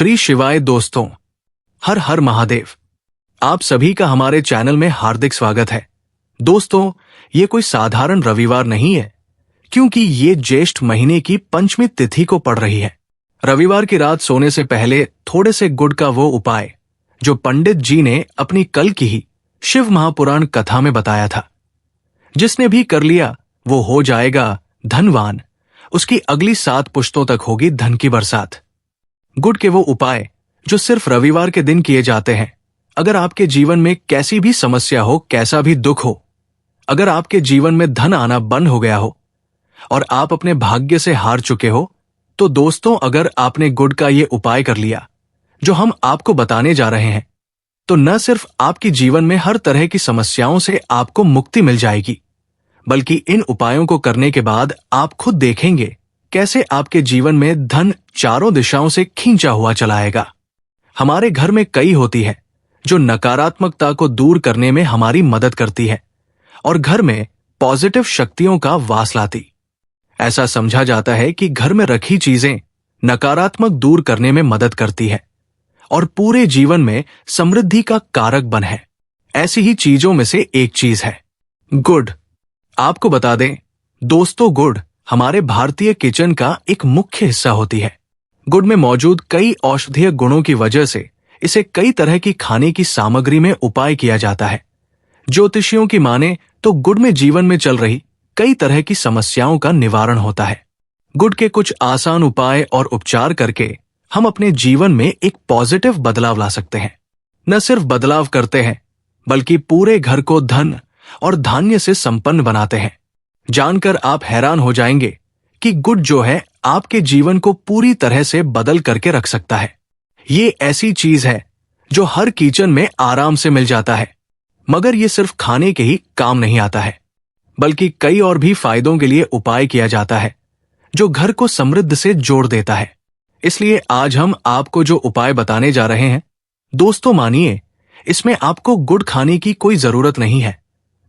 श्री शिवाय दोस्तों, हर हर महादेव। आप सभी का हमारे चैनल में हार्दिक स्वागत है। दोस्तों, ये कोई साधारण रविवार नहीं है, क्योंकि ये ज्येष्ठ महीने की पंचमी तिथि को पड़ रही है। रविवार की रात सोने से पहले थोड़े से गुड़ का वो उपाय जो पंडित जी ने अपनी कल की ही शिव महापुराण कथा में बताया था। जिसने भी कर लिया वो हो जाएगा धनवान, उसकी अगली 7 पुश्तों तक होगी धन की बरसात। गुड़ के वो उपाय जो सिर्फ रविवार के दिन किए जाते हैं। अगर आपके जीवन में कैसी भी समस्या हो, कैसा भी दुख हो, अगर आपके जीवन में धन आना बंद हो गया हो और आप अपने भाग्य से हार चुके हो, तो दोस्तों अगर आपने गुड़ का ये उपाय कर लिया जो हम आपको बताने जा रहे हैं, तो न सिर्फ आपकी जीवन में हर तरह की समस्याओं से आपको मुक्ति मिल जाएगी, बल्कि इन उपायों को करने के बाद आप खुद देखेंगे कैसे आपके जीवन में धन चारों दिशाओं से खींचा हुआ चला आएगा। हमारे घर में कई होती है जो नकारात्मकता को दूर करने में हमारी मदद करती है और घर में पॉजिटिव शक्तियों का वास लाती। ऐसा समझा जाता है कि घर में रखी चीजें नकारात्मक दूर करने में मदद करती है और पूरे जीवन में समृद्धि का कारक बन है। ऐसी ही चीजों में से एक चीज है गुड़। आपको बता दें दोस्तों, गुड़ हमारे भारतीय किचन का एक मुख्य हिस्सा होती है। गुड़ में मौजूद कई औषधीय गुणों की वजह से इसे कई तरह की खाने की सामग्री में उपाय किया जाता है। ज्योतिषियों की माने तो गुड़ में जीवन में चल रही कई तरह की समस्याओं का निवारण होता है। गुड़ के कुछ आसान उपाय और उपचार करके हम अपने जीवन में एक पॉजिटिव बदलाव ला सकते हैं। न सिर्फ बदलाव करते हैं, बल्कि पूरे घर को धन और धान्य से संपन्न बनाते हैं। जानकर आप हैरान हो जाएंगे कि गुड़ जो है आपके जीवन को पूरी तरह से बदल करके रख सकता है। ये ऐसी चीज है जो हर किचन में आराम से मिल जाता है, मगर ये सिर्फ खाने के ही काम नहीं आता है, बल्कि कई और भी फायदों के लिए उपाय किया जाता है जो घर को समृद्ध से जोड़ देता है। इसलिए आज हम आपको जो उपाय बताने जा रहे हैं, दोस्तों मानिए इसमें आपको गुड़ खाने की कोई जरूरत नहीं है,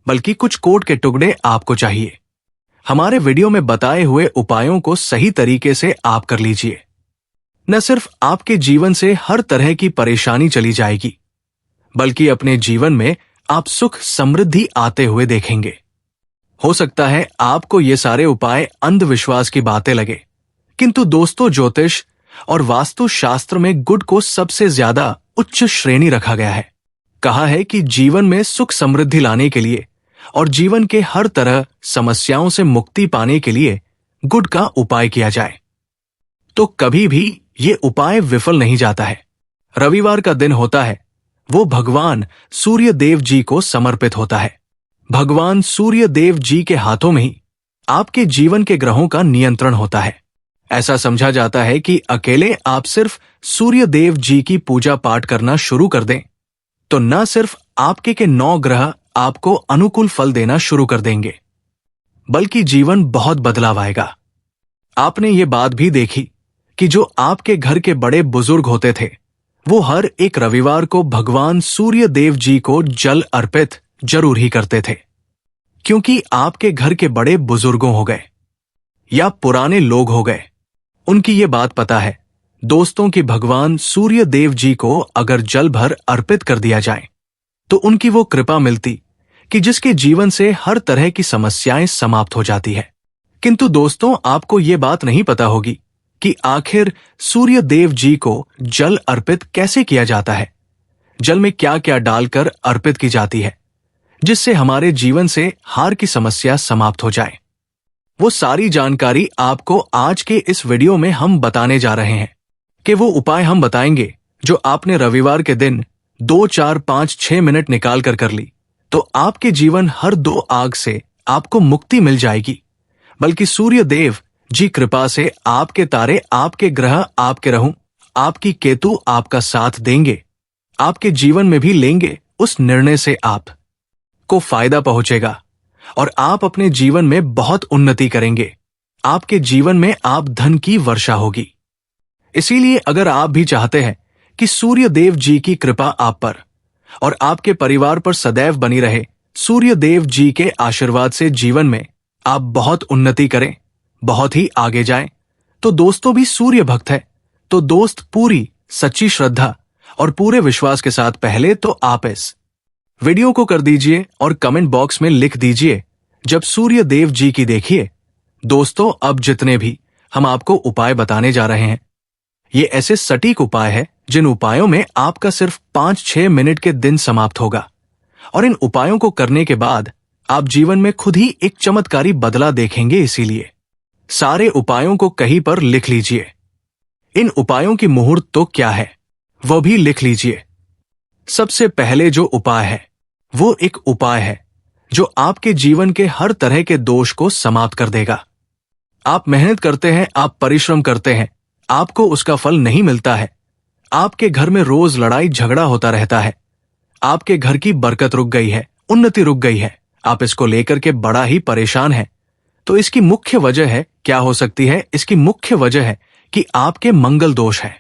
बल्कि कुछ कोट के टुकड़े आपको चाहिए। हमारे वीडियो में बताए हुए उपायों को सही तरीके से आप कर लीजिए। न सिर्फ आपके जीवन से हर तरह की परेशानी चली जाएगी, बल्कि अपने जीवन में आप सुख समृद्धि आते हुए देखेंगे। हो सकता है आपको ये सारे उपाय अंधविश्वास की बातें लगे, किंतु दोस्तों ज्योतिष और वास्तु शास्त्र में गुड़ को सबसे ज्यादा उच्च श्रेणी रखा गया है। कहा है कि जीवन में सुख समृद्धि लाने के लिए और जीवन के हर तरह समस्याओं से मुक्ति पाने के लिए गुड़ का उपाय किया जाए, तो कभी भी ये उपाय विफल नहीं जाता है। रविवार का दिन होता है वो भगवान सूर्य देव जी को समर्पित होता है। भगवान सूर्य देव जी के हाथों में ही आपके जीवन के ग्रहों का नियंत्रण होता है। ऐसा समझा जाता है कि अकेले आप सिर्फ सूर्य देव जी की पूजा पाठ करना शुरू कर दें तो न सिर्फ आपके के 9 ग्रह आपको अनुकूल फल देना शुरू कर देंगे, बल्कि जीवन बहुत बदलाव आएगा। आपने ये बात भी देखी कि जो आपके घर के बड़े बुजुर्ग होते थे, वो हर एक रविवार को भगवान सूर्य देव जी को जल अर्पित जरूर ही करते थे, क्योंकि आपके घर के बड़े बुजुर्गों हो गए या पुराने लोग हो गए, उनकी ये बात पता है दोस्तों कि भगवान सूर्य देव जी को अगर जल भर अर्पित कर दिया जाए तो उनकी वो कृपा मिलती कि जिसके जीवन से हर तरह की समस्याएं समाप्त हो जाती है। किंतु दोस्तों आपको ये बात नहीं पता होगी कि आखिर सूर्य देव जी को जल अर्पित कैसे किया जाता है। जल में क्या क्या डालकर अर्पित की जाती है जिससे हमारे जीवन से हार की समस्या समाप्त हो जाए। वो सारी जानकारी आपको आज के इस वीडियो में हम बताने जा रहे हैं कि वो उपाय हम बताएंगे जो आपने रविवार के दिन 2, 4, 5, 6 मिनट निकाल कर ली तो आपके जीवन हर 2 आग से आपको मुक्ति मिल जाएगी, बल्कि सूर्य देव जी कृपा से आपके तारे, आपके ग्रह, आपके राहु, आपकी केतु आपका साथ देंगे। आपके जीवन में भी लेंगे उस निर्णय से आप को फायदा पहुंचेगा और आप अपने जीवन में बहुत उन्नति करेंगे। आपके जीवन में आप धन की वर्षा होगी। इसीलिए अगर आप भी चाहते हैं कि सूर्य देव जी की कृपा आप पर और आपके परिवार पर सदैव बनी रहे, सूर्य देव जी के आशीर्वाद से जीवन में आप बहुत उन्नति करें, बहुत ही आगे जाएं, तो दोस्तों भी सूर्य भक्त है तो दोस्त पूरी सच्ची श्रद्धा और पूरे विश्वास के साथ पहले तो आप इस वीडियो को कर दीजिए और कमेंट बॉक्स में लिख दीजिए जब सूर्य देव जी की देखिए। दोस्तों, अब जितने भी हम आपको उपाय बताने जा रहे हैं, ये ऐसे सटीक उपाय है जिन उपायों में आपका सिर्फ 5-6 मिनट के दिन समाप्त होगा और इन उपायों को करने के बाद आप जीवन में खुद ही एक चमत्कारी बदला देखेंगे। इसीलिए सारे उपायों को कहीं पर लिख लीजिए। इन उपायों की मुहूर्त तो क्या है वह भी लिख लीजिए। सबसे पहले जो उपाय है वो एक उपाय है जो आपके जीवन के हर तरह के दोष को समाप्त कर देगा। आप मेहनत करते हैं, आप परिश्रम करते हैं, आपको उसका फल नहीं मिलता है, आपके घर में रोज लड़ाई झगड़ा होता रहता है, आपके घर की बरकत रुक गई है, उन्नति रुक गई है, आप इसको लेकर के बड़ा ही परेशान हैं। तो इसकी मुख्य वजह है, क्या हो सकती है? इसकी मुख्य वजह है कि आपके मंगल दोष है,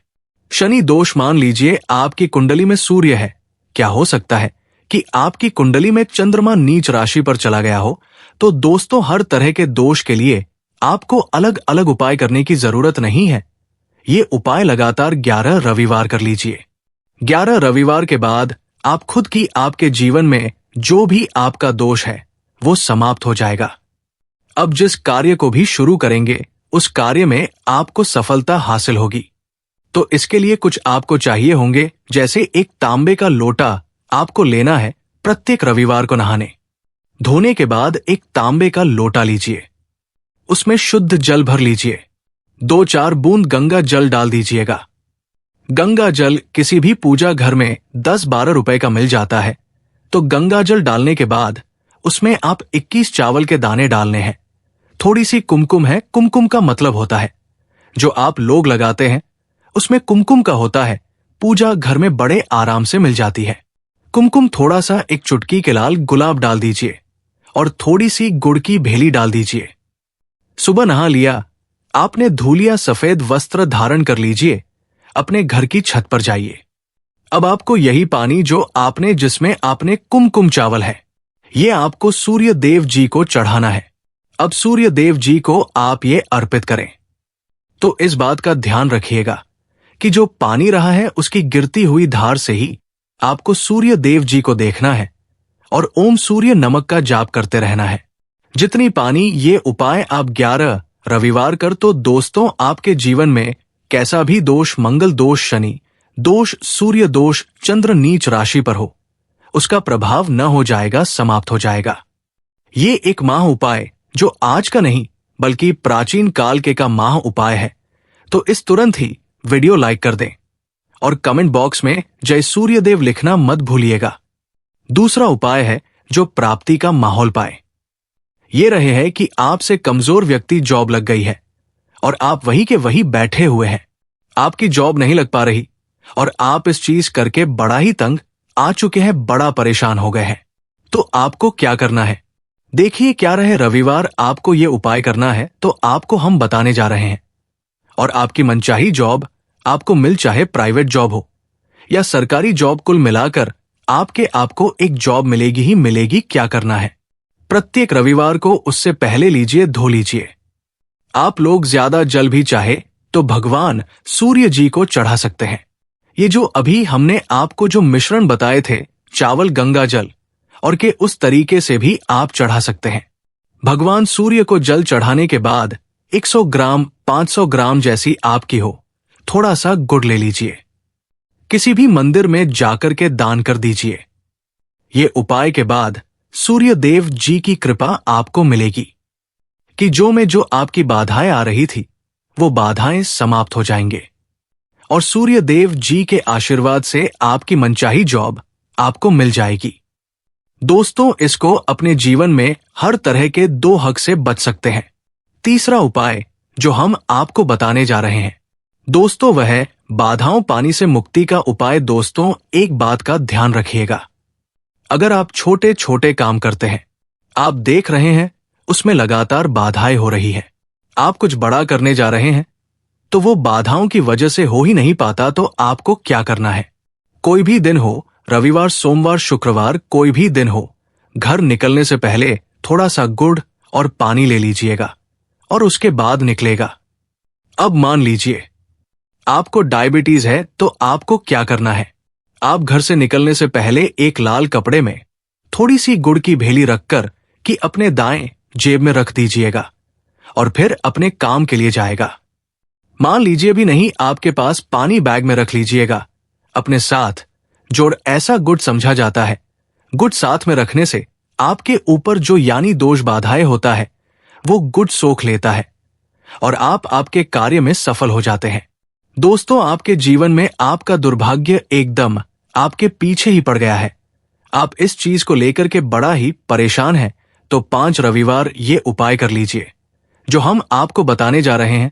शनि दोष। मान लीजिए आपकी कुंडली में सूर्य है, क्या हो सकता है कि आपकी कुंडली में चंद्रमा नीच राशि पर चला गया हो। तो दोस्तों, हर तरह के दोष के लिए आपको अलग अलग उपाय करने की जरूरत नहीं है। ये उपाय लगातार 11 रविवार कर लीजिए। 11 रविवार के बाद आप खुद की आपके जीवन में जो भी आपका दोष है वो समाप्त हो जाएगा। अब जिस कार्य को भी शुरू करेंगे उस कार्य में आपको सफलता हासिल होगी। तो इसके लिए कुछ आपको चाहिए होंगे, जैसे एक तांबे का लोटा आपको लेना है प्रत्येक रविवार को नहाने धोने के बाद एक तांबे का लोटा लीजिए, उसमें शुद्ध जल भर लीजिए, 2-4 बूंद गंगा जल डाल दीजिएगा। गंगा जल किसी भी पूजा घर में 10-12 रुपए का मिल जाता है। तो गंगा जल डालने के बाद उसमें आप 21 चावल के दाने डालने हैं। थोड़ी सी कुमकुम है, कुमकुम का मतलब होता है जो आप लोग लगाते हैं, उसमें कुमकुम का होता है, पूजा घर में बड़े आराम से मिल जाती है। कुमकुम थोड़ा सा एक चुटकी के लाल गुलाब डाल दीजिए और थोड़ी सी गुड़ की भेली डाल दीजिए। सुबह नहा लिया, आपने धूलिया सफेद वस्त्र धारण कर लीजिए, अपने घर की छत पर जाइए। अब आपको यही पानी जो आपने जिसमें आपने कुमकुम चावल है, ये आपको सूर्य देव जी को चढ़ाना है। अब सूर्य देव जी को आप ये अर्पित करें। तो इस बात का ध्यान रखिएगा कि जो पानी रहा है उसकी गिरती हुई धार से ही आपको सूर्य देव जी को देखना है और ओम सूर्य नमक का जाप करते रहना है। जितनी पानी ये उपाय आप 11 रविवार कर, तो दोस्तों आपके जीवन में कैसा भी दोष, मंगल दोष, शनि दोष, सूर्य दोष, चंद्र नीच राशि पर हो, उसका प्रभाव न हो जाएगा, समाप्त हो जाएगा। ये एक माह उपाय जो आज का नहीं बल्कि प्राचीन काल के का माह उपाय है। तो इस तुरंत ही वीडियो लाइक कर दें और कमेंट बॉक्स में जय सूर्यदेव लिखना मत भूलिएगा। दूसरा उपाय है जो प्राप्ति का माहौल पाए। ये रहे है कि आपसे कमजोर व्यक्ति जॉब लग गई है और आप वहीं के वहीं बैठे हुए हैं, आपकी जॉब नहीं लग पा रही और आप इस चीज करके बड़ा ही तंग आ चुके हैं, बड़ा परेशान हो गए हैं। तो आपको क्या करना है, देखिए क्या रहे। रविवार आपको ये उपाय करना है तो आपको हम बताने जा रहे हैं। और आपकी मनचाही जॉब आपको मिल, चाहे प्राइवेट जॉब हो या सरकारी जॉब, कुल मिलाकर आपको एक जॉब मिलेगी ही मिलेगी। क्या करना है, प्रत्येक रविवार को उससे पहले लीजिए, धो लीजिए। आप लोग ज्यादा जल भी चाहे तो भगवान सूर्य जी को चढ़ा सकते हैं। ये जो अभी हमने आपको जो मिश्रण बताए थे, चावल, गंगा जल और के उस तरीके से भी आप चढ़ा सकते हैं। भगवान सूर्य को जल चढ़ाने के बाद 100 ग्राम 500 ग्राम जैसी आपकी हो, थोड़ा सा गुड़ ले लीजिए, किसी भी मंदिर में जाकर के दान कर दीजिए। ये उपाय के बाद सूर्य देव जी की कृपा आपको मिलेगी कि जो आपकी बाधाएं आ रही थी वो बाधाएं समाप्त हो जाएंगे और सूर्य देव जी के आशीर्वाद से आपकी मनचाही जॉब आपको मिल जाएगी। दोस्तों, इसको अपने जीवन में हर तरह के 2 हक से बच सकते हैं। तीसरा उपाय जो हम आपको बताने जा रहे हैं दोस्तों, वह है बाधाओं पानी से मुक्ति का उपाय। दोस्तों, एक बात का ध्यान रखिएगा, अगर आप छोटे छोटे काम करते हैं, आप देख रहे हैं उसमें लगातार बाधाएं हो रही है, आप कुछ बड़ा करने जा रहे हैं तो वो बाधाओं की वजह से हो ही नहीं पाता, तो आपको क्या करना है, कोई भी दिन हो, रविवार, सोमवार, शुक्रवार, कोई भी दिन हो, घर निकलने से पहले थोड़ा सा गुड़ और पानी ले लीजिएगा और उसके बाद निकलेगा। अब मान लीजिए आपको डायबिटीज है तो आपको क्या करना है? आप घर से निकलने से पहले एक लाल कपड़े में थोड़ी सी गुड़ की भेली रखकर कि अपने दाएं जेब में रख दीजिएगा और फिर अपने काम के लिए जाएगा। मान लीजिए भी नहीं, आपके पास पानी बैग में रख लीजिएगा अपने साथ। जोड़ ऐसा गुड़ समझा जाता है। गुड़ साथ में रखने से आपके ऊपर जो यानी दोष बाधाएं होता है वो गुड़ सोख लेता है और आप आपके कार्य में सफल हो जाते हैं। दोस्तों, आपके जीवन में आपका दुर्भाग्य एकदम आपके पीछे ही पड़ गया है। आप इस चीज को लेकर के बड़ा ही परेशान हैं, तो 5 रविवार ये उपाय कर लीजिए जो हम आपको बताने जा रहे हैं।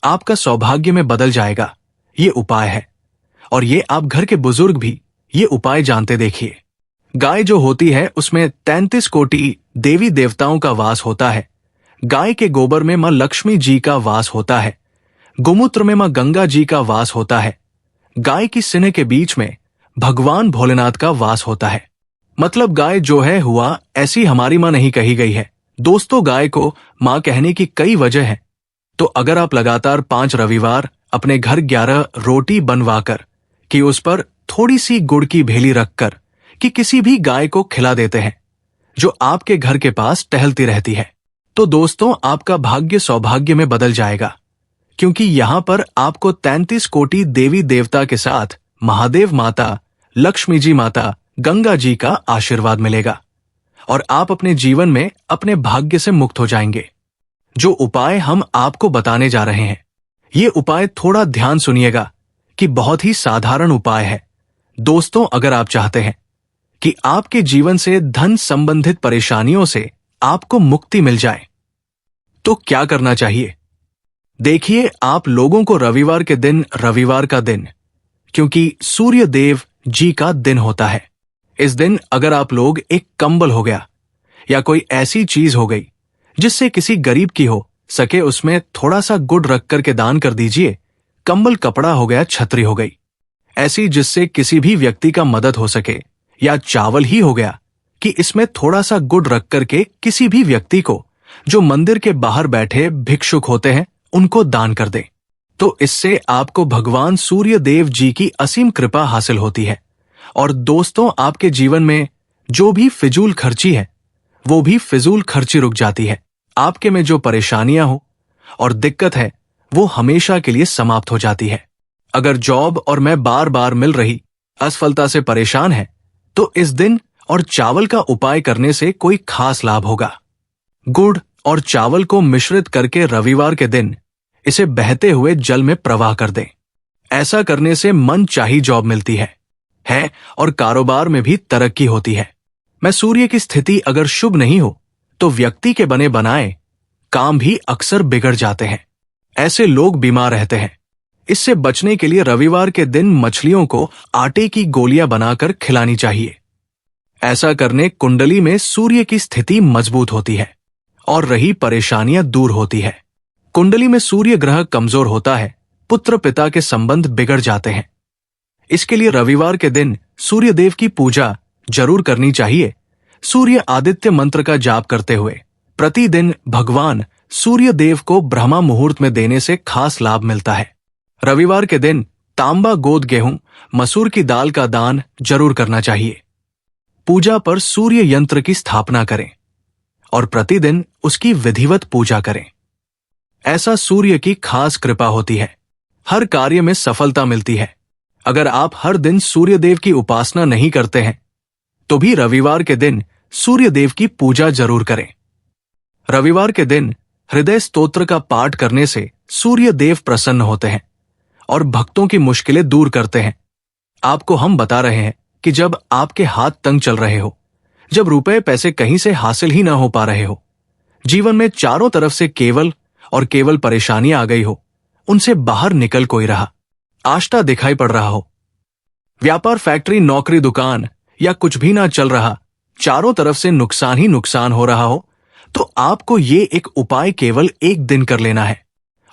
आपका सौभाग्य में बदल जाएगा। ये उपाय है और ये आप घर के बुजुर्ग भी ये उपाय जानते देखिए। गाय जो होती है उसमें 33 कोटि देवी देवताओं का वास होता है। गाय के गोबर में मां लक्ष्मी जी का वास होता है। गोमूत्र में मां गंगा जी का वास होता है। गाय की सिने के बीच में भगवान भोलेनाथ का वास होता है। मतलब गाय जो है हुआ ऐसी हमारी मां नहीं कही गई है। दोस्तों, गाय को मां कहने की कई वजह है। तो अगर आप लगातार 5 रविवार अपने घर 11 रोटी बनवाकर कि उस पर थोड़ी सी गुड़ की भेली रखकर कि किसी भी गाय को खिला देते हैं जो आपके घर के पास टहलती रहती है, तो दोस्तों आपका भाग्य सौभाग्य में बदल जाएगा। क्योंकि यहां पर आपको 33 कोटि देवी देवता के साथ महादेव माता, लक्ष्मी जी माता, गंगा जी का आशीर्वाद मिलेगा और आप अपने जीवन में अपने भाग्य से मुक्त हो जाएंगे। जो उपाय हम आपको बताने जा रहे हैं, ये उपाय थोड़ा ध्यान सुनिएगा कि बहुत ही साधारण उपाय है। दोस्तों, अगर आप चाहते हैं कि आपके जीवन से धन संबंधित परेशानियों से आपको मुक्ति मिल जाए, तो क्या करना चाहिए? देखिए, आप लोगों को रविवार के दिन, रविवार का दिन क्योंकि सूर्य देव जी का दिन होता है, इस दिन अगर आप लोग एक कंबल हो गया या कोई ऐसी चीज हो गई जिससे किसी गरीब की हो सके, उसमें थोड़ा सा गुड़ रख करके दान कर दीजिए। कंबल कपड़ा हो गया, छतरी हो गई, ऐसी जिससे किसी भी व्यक्ति का मदद हो सके, या चावल ही हो गया कि इसमें थोड़ा सा गुड़ रख करके किसी भी व्यक्ति को जो मंदिर के बाहर बैठे भिक्षुक होते हैं उनको दान कर दे, तो इससे आपको भगवान सूर्य देव जी की असीम कृपा हासिल होती है। और दोस्तों, आपके जीवन में जो भी फिजूल खर्ची है वो भी फिजूल खर्ची रुक जाती है। आपके में जो परेशानियां हो और दिक्कत है वो हमेशा के लिए समाप्त हो जाती है। अगर जॉब और मैं बार बार मिल रही असफलता से परेशान है तो इस दिन और चावल का उपाय करने से कोई खास लाभ होगा। गुड़ और चावल को मिश्रित करके रविवार के दिन इसे बहते हुए जल में प्रवाह कर दें। ऐसा करने से मन चाही जॉब मिलती है और कारोबार में भी तरक्की होती है। मैं सूर्य की स्थिति अगर शुभ नहीं हो तो व्यक्ति के बने बनाए काम भी अक्सर बिगड़ जाते हैं। ऐसे लोग बीमार रहते हैं। इससे बचने के लिए रविवार के दिन मछलियों को आटे की गोलियां बनाकर खिलानी चाहिए। ऐसा करने कुंडली में सूर्य की स्थिति मजबूत होती है और रही परेशानियां दूर होती है। कुंडली में सूर्य ग्रह कमजोर होता है, पुत्र पिता के संबंध बिगड़ जाते हैं। इसके लिए रविवार के दिन सूर्य देव की पूजा जरूर करनी चाहिए। सूर्य आदित्य मंत्र का जाप करते हुए प्रतिदिन भगवान सूर्य देव को ब्रह्मा मुहूर्त में देने से खास लाभ मिलता है। रविवार के दिन तांबा गोद गेहूं, मसूर की दाल का दान जरूर करना चाहिए। पूजा पर सूर्य यंत्र की स्थापना करें और प्रतिदिन उसकी विधिवत पूजा करें। ऐसा सूर्य की खास कृपा होती है, हर कार्य में सफलता मिलती है। अगर आप हर दिन सूर्य देव की उपासना नहीं करते हैं तो भी रविवार के दिन सूर्य देव की पूजा जरूर करें। रविवार के दिन हृदय स्तोत्र का पाठ करने से सूर्य देव प्रसन्न होते हैं और भक्तों की मुश्किलें दूर करते हैं। आपको हम बता रहे हैं कि जब आपके हाथ तंग चल रहे हो, जब रुपए पैसे कहीं से हासिल ही ना हो पा रहे हो, जीवन में चारों तरफ से केवल और केवल परेशानियां आ गई हो, उनसे बाहर निकल कोई रहा, आष्टा दिखाई पड़ रहा हो, व्यापार, फैक्ट्री, नौकरी, दुकान या कुछ भी ना चल रहा, चारों तरफ से नुकसान ही नुकसान हो रहा हो, तो आपको ये एक उपाय केवल एक दिन कर लेना है।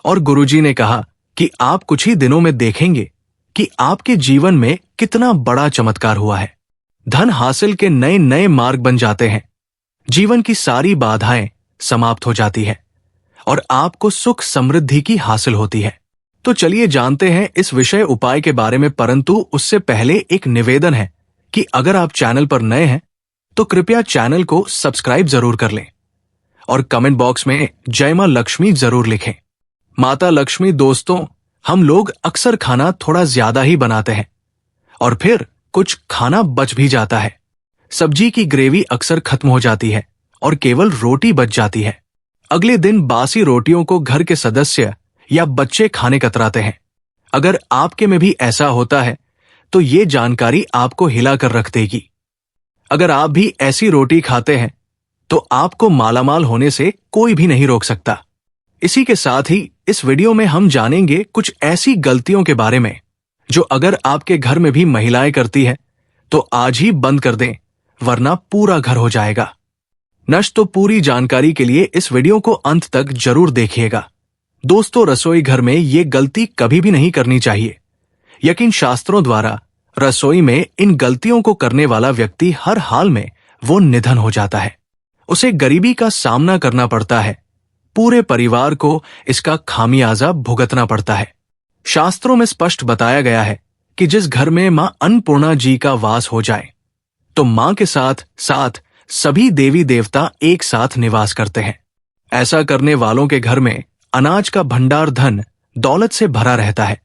और गुरुजी ने कहा कि आप कुछ ही दिनों में देखेंगे कि आपके जीवन में कितना बड़ा चमत्कार हुआ है। धन हासिल के नए नए मार्ग बन जाते हैं, जीवन की सारी बाधाएं समाप्त हो जाती है और आपको सुख समृद्धि की हासिल होती है। तो चलिए जानते हैं इस विषय उपाय के बारे में, परंतु उससे पहले एक निवेदन है कि अगर आप चैनल पर नए हैं तो कृपया चैनल को सब्सक्राइब जरूर कर लें और कमेंट बॉक्स में जय मां लक्ष्मी जरूर लिखें। माता लक्ष्मी दोस्तों, हम लोग अक्सर खाना थोड़ा ज्यादा ही बनाते हैं और फिर कुछ खाना बच भी जाता है। सब्जी की ग्रेवी अक्सर खत्म हो जाती है और केवल रोटी बच जाती है। अगले दिन बासी रोटियों को घर के सदस्य या बच्चे खाने कतराते हैं। अगर आपके में भी ऐसा होता है तो ये जानकारी आपको हिला कर रख देगी। अगर आप भी ऐसी रोटी खाते हैं तो आपको मालामाल होने से कोई भी नहीं रोक सकता। इसी के साथ ही इस वीडियो में हम जानेंगे कुछ ऐसी गलतियों के बारे में जो अगर आपके घर में भी महिलाएं करती है तो आज ही बंद कर दें, वरना पूरा घर हो जाएगा नष्ट। तो पूरी जानकारी के लिए इस वीडियो को अंत तक जरूर देखिएगा। दोस्तों, रसोई घर में ये गलती कभी भी नहीं करनी चाहिए। यकीन शास्त्रों द्वारा रसोई में इन गलतियों को करने वाला व्यक्ति हर हाल में वो निधन हो जाता है। उसे गरीबी का सामना करना पड़ता है, पूरे परिवार को इसका खामियाजा भुगतना पड़ता है। शास्त्रों में स्पष्ट बताया गया है कि जिस घर में मां अन्नपूर्णा जी का वास हो जाए तो मां के साथ साथ सभी देवी देवता एक साथ निवास करते हैं। ऐसा करने वालों के घर में अनाज का भंडार धन दौलत से भरा रहता है।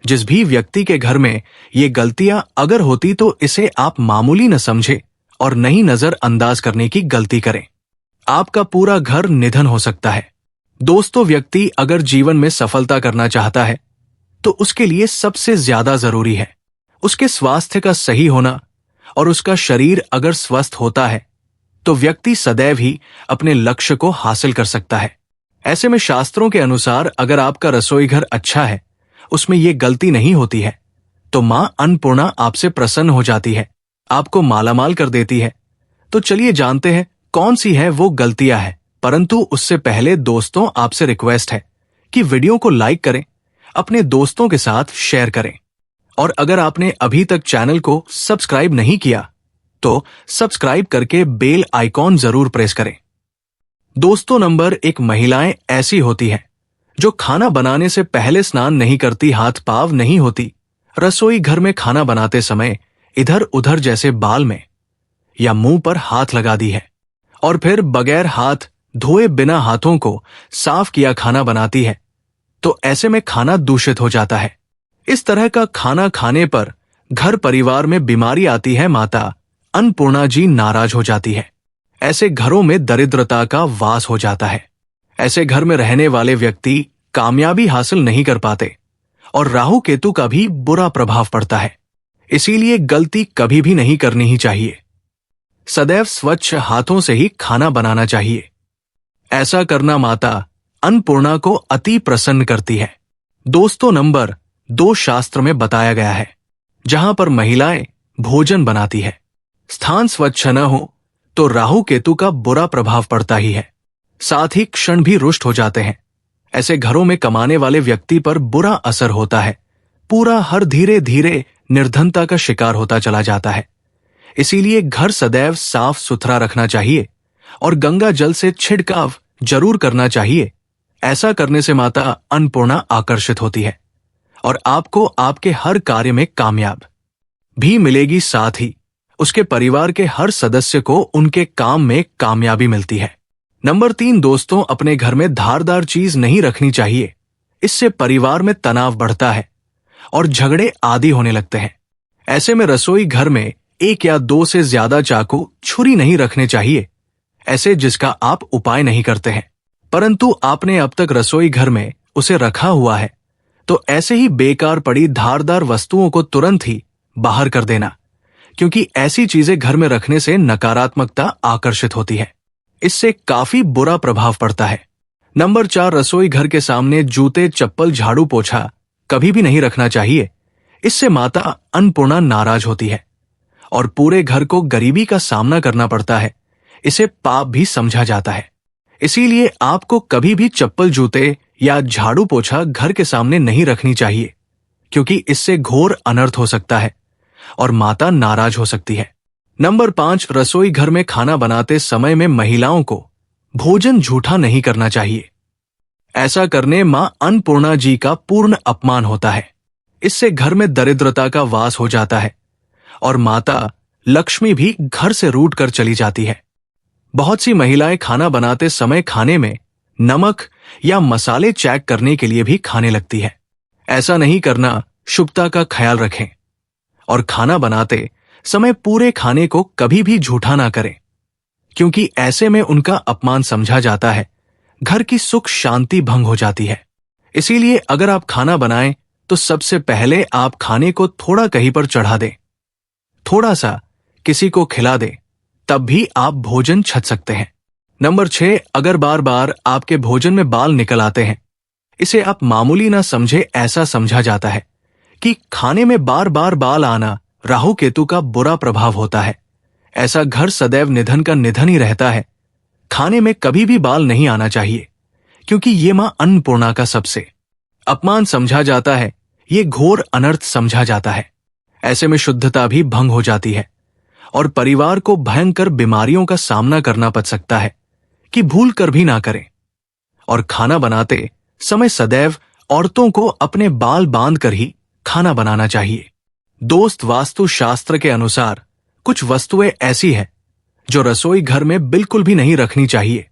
जिस भी व्यक्ति के घर में ये गलतियां अगर होती तो इसे आप मामूली न समझे और नहीं नजरअंदाज करने की गलती करें, आपका पूरा घर निधन हो सकता है। दोस्तों, व्यक्ति अगर जीवन में सफलता करना चाहता है तो उसके लिए सबसे ज्यादा जरूरी है उसके स्वास्थ्य का सही होना, और उसका शरीर अगर स्वस्थ होता है तो व्यक्ति सदैव ही अपने लक्ष्य को हासिल कर सकता है। ऐसे में शास्त्रों के अनुसार अगर आपका रसोई घर अच्छा है, उसमें ये गलती नहीं होती है, तो मां अन्नपूर्णा आपसे प्रसन्न हो जाती है, आपको मालामाल कर देती है। तो चलिए जानते हैं कौन सी है वो गलतियां हैं। परंतु उससे पहले दोस्तों, आपसे रिक्वेस्ट है कि वीडियो को लाइक करें, अपने दोस्तों के साथ शेयर करें, और अगर आपने अभी तक चैनल को सब्सक्राइब नहीं किया तो सब्सक्राइब करके बेल आइकॉन जरूर प्रेस करें। दोस्तों, नंबर 1, महिलाएं ऐसी होती हैं जो खाना बनाने से पहले स्नान नहीं करती, हाथ पाव नहीं होती, रसोई घर में खाना बनाते समय इधर उधर जैसे बाल में या मुंह पर हाथ लगा दी है और फिर बगैर हाथ धोए बिना हाथों को साफ किया खाना बनाती है, तो ऐसे में खाना दूषित हो जाता है। इस तरह का खाना खाने पर घर परिवार में बीमारी आती है, माता अन्नपूर्णा जी नाराज हो जाती है। ऐसे घरों में दरिद्रता का वास हो जाता है। ऐसे घर में रहने वाले व्यक्ति कामयाबी हासिल नहीं कर पाते और राहु केतु का भी बुरा प्रभाव पड़ता है। इसीलिए गलती कभी भी नहीं करनी ही चाहिए। सदैव स्वच्छ हाथों से ही खाना बनाना चाहिए। ऐसा करना माता अन्नपूर्णा को अति प्रसन्न करती है। दोस्तों, नंबर 2, शास्त्र में बताया गया है जहां पर महिलाएं भोजन बनाती है, स्थान स्वच्छ न हो तो राहु केतु का बुरा प्रभाव पड़ता ही है, साथ ही क्षण भी रुष्ट हो जाते हैं। ऐसे घरों में कमाने वाले व्यक्ति पर बुरा असर होता है, पूरा हर धीरे धीरे निर्धनता का शिकार होता चला जाता है। इसीलिए घर सदैव साफ सुथरा रखना चाहिए और गंगा जल से छिड़काव जरूर करना चाहिए। ऐसा करने से माता अन्नपूर्णा आकर्षित होती है और आपको आपके हर कार्य में कामयाब भी मिलेगी, साथ ही उसके परिवार के हर सदस्य को उनके काम में कामयाबी मिलती है। नंबर 3, दोस्तों, अपने घर में धारदार चीज नहीं रखनी चाहिए। इससे परिवार में तनाव बढ़ता है और झगड़े आदि होने लगते हैं। ऐसे में रसोई घर में 1 या 2 से ज्यादा चाकू, छुरी नहीं रखने चाहिए, ऐसे जिसका आप उपाय नहीं करते हैं, परंतु आपने अब तक रसोई घर में उसे रखा हुआ है, तो ऐसे ही बेकार पड़ी धारदार वस्तुओं को तुरंत ही बाहर कर देना, क्योंकि ऐसी चीजें घर में रखने से नकारात्मकता आकर्षित होती है। इससे काफी बुरा प्रभाव पड़ता है। नंबर 4, रसोई घर के सामने जूते, चप्पल, झाड़ू, पोछा कभी भी नहीं रखना चाहिए। इससे माता अन्नपूर्णा नाराज होती है और पूरे घर को गरीबी का सामना करना पड़ता है। इसे पाप भी समझा जाता है। इसीलिए आपको कभी भी चप्पल, जूते या झाड़ू पोछा घर के सामने नहीं रखनी चाहिए, क्योंकि इससे घोर अनर्थ हो सकता है और माता नाराज हो सकती है। नंबर 5, रसोई घर में खाना बनाते समय में महिलाओं को भोजन झूठा नहीं करना चाहिए। ऐसा करने मां अन्नपूर्णा जी का पूर्ण अपमान होता है। इससे घर में दरिद्रता का वास हो जाता है और माता लक्ष्मी भी घर से रूठ कर चली जाती है। बहुत सी महिलाएं खाना बनाते समय खाने में नमक या मसाले चेक करने के लिए भी खाने लगती है। ऐसा नहीं करना, शुभता का ख्याल रखें और खाना बनाते समय पूरे खाने को कभी भी झूठा ना करें, क्योंकि ऐसे में उनका अपमान समझा जाता है, घर की सुख शांति भंग हो जाती है। इसीलिए अगर आप खाना बनाएं तो सबसे पहले आप खाने को थोड़ा कहीं पर चढ़ा दें, थोड़ा सा किसी को खिला दें, तब भी आप भोजन छक सकते हैं। नंबर 6, अगर बार बार आपके भोजन में बाल निकल आते हैं, इसे आप मामूली ना समझे। ऐसा समझा जाता है कि खाने में बार बार बाल आना राहु केतु का बुरा प्रभाव होता है। ऐसा घर सदैव निधन का निधन ही रहता है। खाने में कभी भी बाल नहीं आना चाहिए, क्योंकि ये मां अन्नपूर्णा का सबसे अपमान समझा जाता है, ये घोर अनर्थ समझा जाता है। ऐसे में शुद्धता भी भंग हो जाती है और परिवार को भयंकर बीमारियों का सामना करना पड़ सकता है कि भूल कर भी ना करें। और खाना बनाते समय सदैव औरतों को अपने बाल बांध कर ही खाना बनाना चाहिए। दोस्त, वास्तु शास्त्र के अनुसार कुछ वस्तुएं ऐसी हैं जो रसोई घर में बिल्कुल भी नहीं रखनी चाहिए।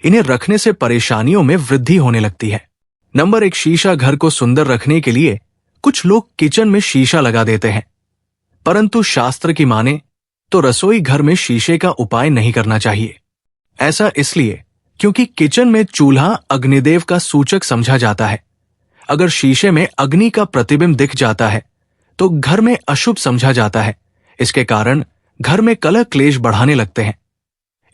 इन्हें रखने से परेशानियों में वृद्धि होने लगती है। नंबर 1, शीशा। घर को सुंदर रखने के लिए कुछ लोग किचन में शीशा लगा देते हैं, परंतु शास्त्र की माने तो रसोई घर में शीशे का उपाय नहीं करना चाहिए। ऐसा इसलिए क्योंकि किचन में चूल्हा अग्निदेव का सूचक समझा जाता है। अगर शीशे में अग्नि का प्रतिबिंब दिख जाता है तो घर में अशुभ समझा जाता है। इसके कारण घर में कलह क्लेश बढ़ाने लगते हैं।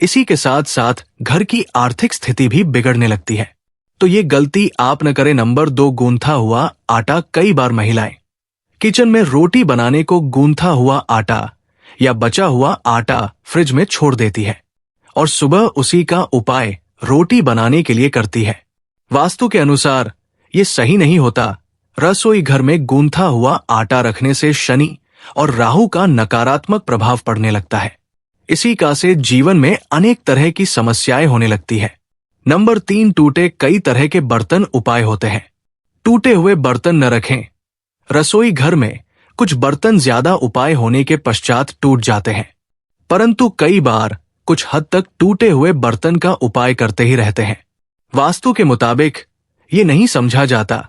इसी के साथ साथ घर की आर्थिक स्थिति भी बिगड़ने लगती है। तो ये गलती आप न करें। नंबर 2, गूंथा हुआ आटा। कई बार महिलाएं किचन में रोटी बनाने को गूंथा हुआ आटा या बचा हुआ आटा फ्रिज में छोड़ देती है और सुबह उसी का उपाय रोटी बनाने के लिए करती है। वास्तु के अनुसार ये सही नहीं होता। रसोई घर में गूंथा हुआ आटा रखने से शनि और राहु का नकारात्मक प्रभाव पड़ने लगता है। इसी का से जीवन में अनेक तरह की समस्याएं होने लगती है। नंबर 3, टूटे कई तरह के बर्तन। उपाय होते हैं, टूटे हुए बर्तन न रखें। रसोई घर में कुछ बर्तन ज्यादा उपाय होने के पश्चात टूट जाते हैं, परंतु कई बार कुछ हद तक टूटे हुए बर्तन का उपाय करते ही रहते हैं। वास्तु के मुताबिक ये नहीं समझा जाता।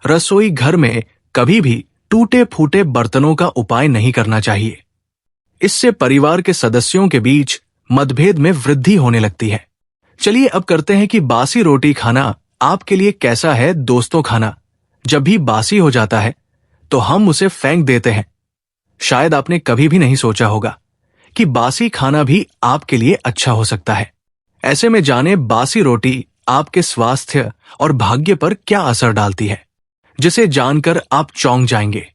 रसोई घर में कभी भी टूटे फूटे बर्तनों का उपाय नहीं करना चाहिए। इससे परिवार के सदस्यों के बीच मतभेद में वृद्धि होने लगती है। चलिए अब करते हैं कि बासी रोटी खाना आपके लिए कैसा है। दोस्तों, खाना जब भी बासी हो जाता है तो हम उसे फेंक देते हैं। शायद आपने कभी भी नहीं सोचा होगा कि बासी खाना भी आपके लिए अच्छा हो सकता है। ऐसे में जाने बासी रोटी आपके स्वास्थ्य और भाग्य पर क्या असर डालती है, जिसे जानकर आप चौंक जाएंगे।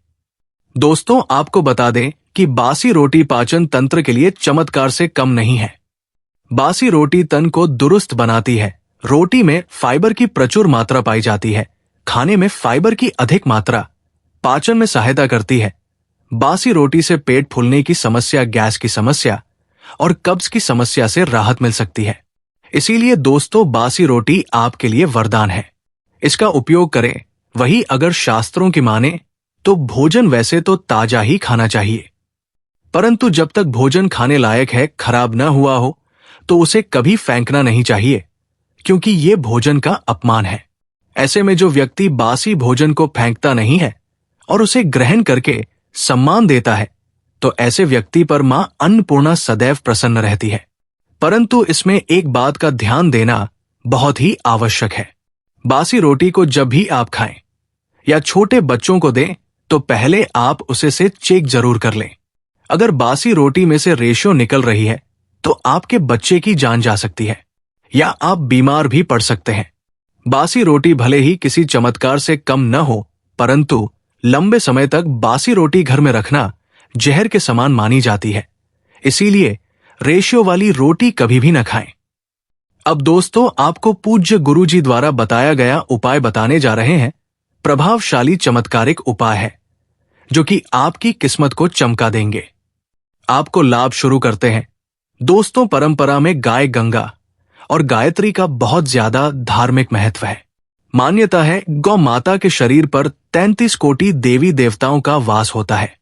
दोस्तों, आपको बता दें कि बासी रोटी पाचन तंत्र के लिए चमत्कार से कम नहीं है। बासी रोटी तन को दुरुस्त बनाती है। रोटी में फाइबर की प्रचुर मात्रा पाई जाती है। खाने में फाइबर की अधिक मात्रा पाचन में सहायता करती है। बासी रोटी से पेट फूलने की समस्या, गैस की समस्या और कब्ज की समस्या से राहत मिल सकती है। इसीलिए दोस्तों, बासी रोटी आपके लिए वरदान है। इसका उपयोग करें। वही अगर शास्त्रों की माने तो भोजन वैसे तो ताजा ही खाना चाहिए, परंतु जब तक भोजन खाने लायक है, खराब न हुआ हो, तो उसे कभी फेंकना नहीं चाहिए, क्योंकि ये भोजन का अपमान है। ऐसे में जो व्यक्ति बासी भोजन को फेंकता नहीं है और उसे ग्रहण करके सम्मान देता है, तो ऐसे व्यक्ति पर मां अन्नपूर्णा सदैव प्रसन्न रहती है। परंतु इसमें एक बात का ध्यान देना बहुत ही आवश्यक है। बासी रोटी को जब भी आप खाएं या छोटे बच्चों को दें तो पहले आप उसे से चेक जरूर कर लें। अगर बासी रोटी में से रेशो निकल रही है तो आपके बच्चे की जान जा सकती है या आप बीमार भी पड़ सकते हैं। बासी रोटी भले ही किसी चमत्कार से कम न हो, परंतु लंबे समय तक बासी रोटी घर में रखना जहर के समान मानी जाती है। इसीलिए रेशियो वाली रोटी कभी भी न खाएं। अब दोस्तों, आपको पूज्य गुरुजी द्वारा बताया गया उपाय बताने जा रहे हैं। प्रभावशाली चमत्कारिक उपाय है जो कि आपकी किस्मत को चमका देंगे। आपको लाभ शुरू करते हैं। दोस्तों, परंपरा में गाय गंगा और गायत्री का बहुत ज्यादा धार्मिक महत्व है। मान्यता है गौ माता के शरीर पर 33 कोटि देवी देवताओं का वास होता है।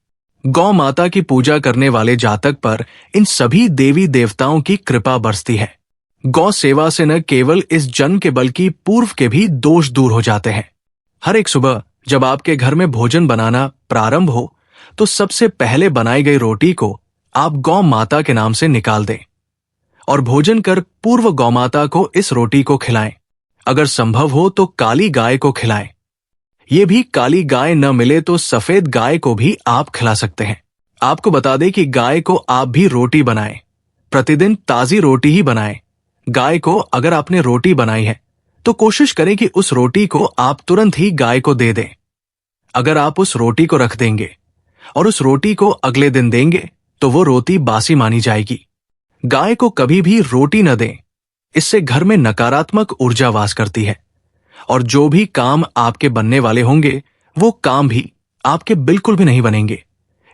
गौ माता की पूजा करने वाले जातक पर इन सभी देवी देवताओं की कृपा बरसती है। गौ सेवा से न केवल इस जन्म के बल्कि पूर्व के भी दोष दूर हो जाते हैं। हर एक सुबह जब आपके घर में भोजन बनाना प्रारंभ हो तो सबसे पहले बनाई गई रोटी को आप गौ माता के नाम से निकाल दें और भोजन कर पूर्व गौ माता को इस रोटी को खिलाएं। अगर संभव हो तो काली गाय को खिलाएं। ये भी काली गाय न मिले तो सफेद गाय को भी आप खिला सकते हैं। आपको बता दें कि गाय को आप भी रोटी बनाएं। प्रतिदिन ताजी रोटी ही बनाएं। गाय को अगर आपने रोटी बनाई है तो कोशिश करें कि उस रोटी को आप तुरंत ही गाय को दे दें। अगर आप उस रोटी को रख देंगे और उस रोटी को अगले दिन देंगे तो वो रोटी बासी मानी जाएगी। गाय को कभी भी रोटी न दें, इससे घर में नकारात्मक ऊर्जा वास करती है और जो भी काम आपके बनने वाले होंगे वो काम भी आपके बिल्कुल भी नहीं बनेंगे।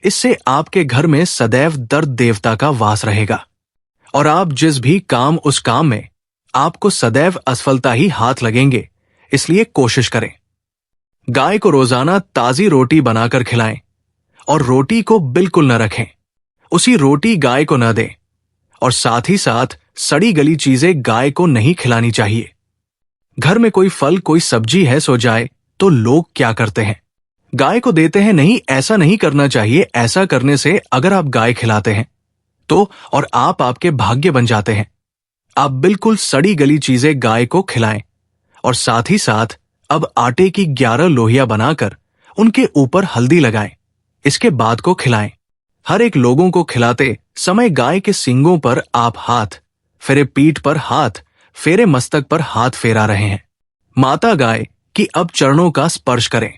इससे आपके घर में सदैव दर्द देवता का वास रहेगा और आप जिस भी काम उस काम में आपको सदैव असफलता ही हाथ लगेंगे। इसलिए कोशिश करें गाय को रोजाना ताजी रोटी बनाकर खिलाएं और रोटी को बिल्कुल न रखें। उसी रोटी गाय को न दें और साथ ही साथ सड़ी गली चीजें गाय को नहीं खिलानी चाहिए। घर में कोई फल कोई सब्जी है सो जाए तो लोग क्या करते हैं, गाय को देते हैं। नहीं, ऐसा नहीं करना चाहिए। ऐसा करने से अगर आप गाय खिलाते हैं तो और आप आपके भाग्य बन जाते हैं। आप बिल्कुल सड़ी गली चीजें गाय को खिलाएं और साथ ही साथ अब आटे की 11 लोहिया बनाकर उनके ऊपर हल्दी लगाएं। इसके बाद को खिलाएं। हर एक लोगों को खिलाते समय गाय के सींगों पर आप हाथ फेरे, पीठ पर हाथ फेरे, मस्तक पर हाथ फेरा रहे हैं। माता गाय की अब चरणों का स्पर्श करें।